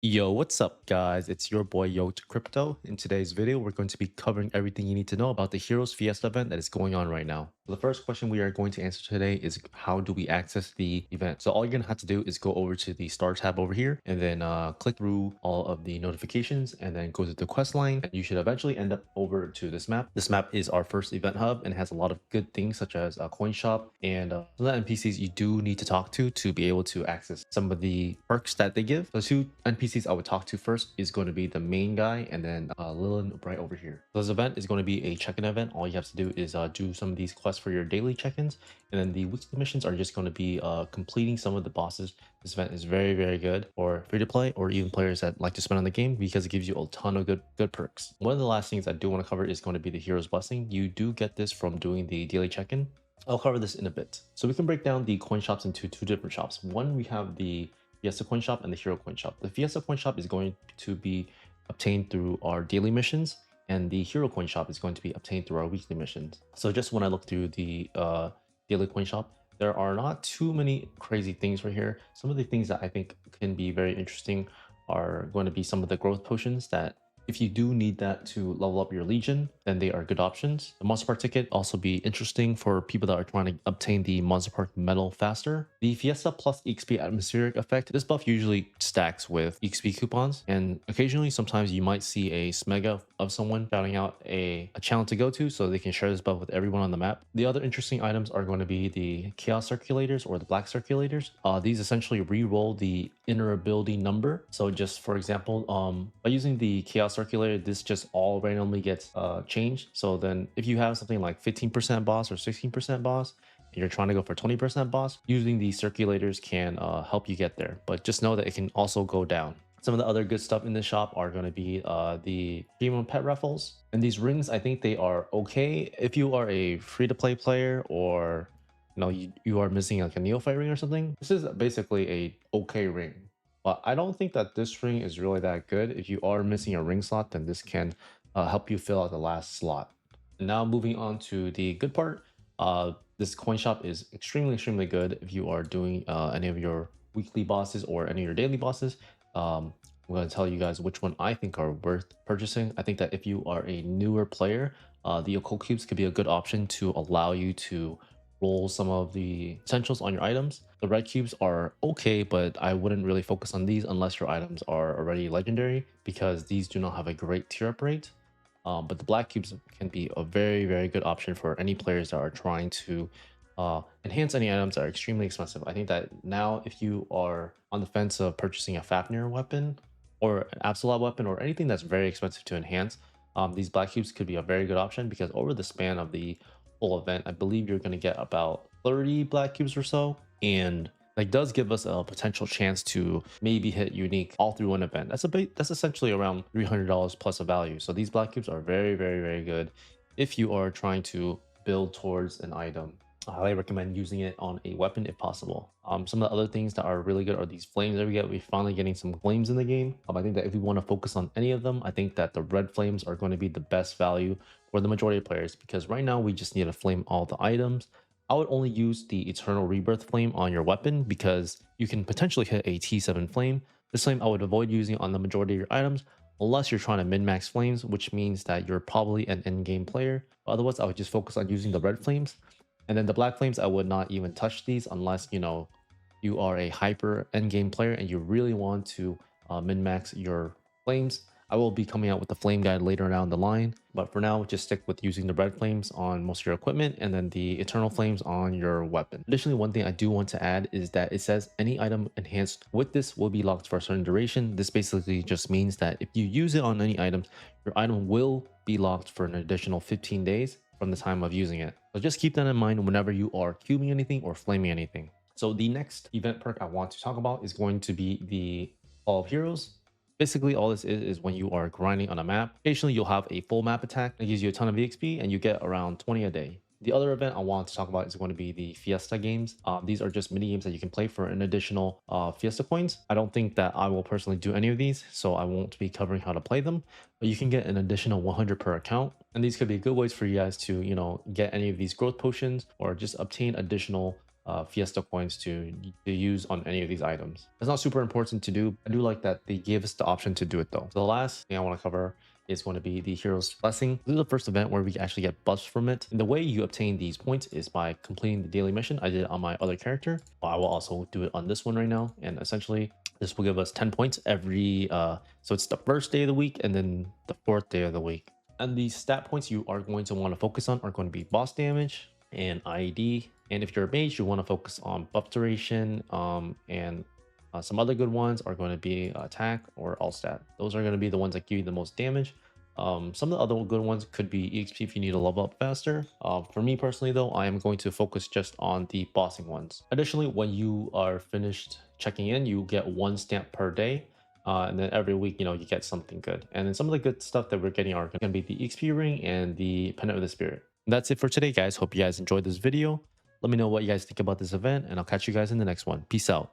Yo, what's up, guys? It's your boy Yo to Crypto. In today's video, we're going to be covering everything you need to know about the Heroes Fiesta event that is going on right now. The first question we are going to answer today is how do we access the event? So all you're going to have to do is go over to the Star tab over here and then click through all of the notifications and then go to the quest line. And you should eventually end up over to this map. This map is our first event hub and has a lot of good things such as a coin shop and some of the NPCs you do need to talk to be able to access some of the perks that they give. The two NPCs I would talk to first is going to be the main guy and then Lilin right over here. So this event is going to be a check-in event. All you have to do is do some of these quests for your daily check-ins, and then the weekly missions are just going to be completing some of the bosses. This event is very, very good for free-to-play or even players that like to spend on the game because it gives you a ton of good perks. One of the last things I do want to cover is going to be the Hero's Blessing. You do get this from doing the daily check-in. I'll cover this in a bit. So we can break down the coin shops into two different shops. One, we have the Fiesta coin shop and the Hero coin shop. The Fiesta coin shop is going to be obtained through our daily missions, and the Hero coin shop is going to be obtained through our weekly missions. So just when I look through the daily coin shop, there are not too many crazy things right here. Some of the things that I think can be very interesting are going to be some of the growth potions that if you do need that to level up your legion, then they are good options. The monster park ticket also be interesting for people that are trying to obtain the monster park medal faster. The Fiesta plus EXP atmospheric effect, this buff usually stacks with EXP coupons, and occasionally sometimes you might see a smega of someone shouting out a channel to go to so they can share this buff with everyone on the map. The other interesting items are going to be the chaos circulators or the black circulators. These essentially re-roll the inner ability number. So just for example, by using the chaos circulator, this just all randomly gets changed. So then if you have something like 15% boss or 16% boss and you're trying to go for 20% boss, using these circulators can help you get there, but just know that it can also go down. Some of the other good stuff in the shop are going to be the premium pet raffles, and these rings, I think they are okay if you are a free-to-play player, or you are missing like a neophyte ring or something. This is basically a okay ring, but I don't think that this ring is really that good. If you are missing a ring slot, then this can help you fill out the last slot. And now moving on to the good part, this coin shop is extremely good if you are doing any of your weekly bosses or any of your daily bosses. I'm going to tell you guys which one I think are worth purchasing. I think that if you are a newer player, the occult cubes could be a good option to allow you to roll some of the essentials on your items. The red cubes are okay, but I wouldn't really focus on these unless your items are already legendary, because these do not have a great tier up rate. But the black cubes can be a very good option for any players that are trying to enhance any items that are extremely expensive. I think that now if you are on the fence of purchasing a Fafnir weapon or an Absolute weapon or anything that's very expensive to enhance, these black cubes could be a very good option, because over the span of the whole event, I believe you're going to get about 30 black cubes or so, and like does give us a potential chance to maybe hit unique all through one event. That's essentially around $300 plus a value. So these black cubes are very good if you are trying to build towards an item. I highly recommend using it on a weapon if possible. Some of the other things that are really good are these flames that we get. We're finally getting some flames in the game. I think that if we want to focus on any of them, I think that the red flames are going to be the best value for the majority of players, because right now we just need to flame all the items. I would only use the Eternal Rebirth Flame on your weapon because you can potentially hit a T7 flame. This flame I would avoid using on the majority of your items unless you're trying to min-max flames, which means that you're probably an end-game player. Otherwise, I would just focus on using the red flames. And then the black flames, I would not even touch these unless, you are a hyper end-game player and you really want to min-max your flames. I will be coming out with the flame guide later down the line, but for now, just stick with using the red flames on most of your equipment and then the eternal flames on your weapon. Additionally, one thing I do want to add is that it says any item enhanced with this will be locked for a certain duration. This basically just means that if you use it on any items, your item will be locked for an additional 15 days from the time of using it. So just keep that in mind whenever you are cubing anything or flaming anything. So the next event perk I want to talk about is going to be the Hall of Heroes. Basically, all this is when you are grinding on a map. Occasionally, you'll have a full map attack that gives you a ton of EXP, and you get around 20 a day. The other event I want to talk about is going to be the Fiesta games. These are just mini games that you can play for an additional Fiesta coins. I don't think that I will personally do any of these, so I won't be covering how to play them. But you can get an additional 100 per account, and these could be good ways for you guys to, get any of these growth potions or just obtain additional Fiesta coins to use on any of these items. It's not super important to do. I do like that they give us the option to do it though. So the last thing I want to cover is going to be the Hero's Blessing. This is the first event where we actually get buffs from it. And the way you obtain these points is by completing the daily mission. I did it on my other character. I will also do it on this one right now. And essentially, this will give us 10 points every, so it's the first day of the week and then the fourth day of the week. And the stat points you are going to want to focus on are going to be boss damage and IED. And if you're a mage, you want to focus on buff duration, and some other good ones are going to be attack or all stat. Those are going to be the ones that give you the most damage. Some of the other good ones could be EXP if you need to level up faster. For me personally though, I am going to focus just on the bossing ones. Additionally, when you are finished checking in, you get 1 stamp per day. And then every week, you get something good. And then some of the good stuff that we're getting are going to be the EXP ring and the Pendant of the Spirit. And that's it for today, guys. Hope you guys enjoyed this video. Let me know what you guys think about this event, and I'll catch you guys in the next one. Peace out.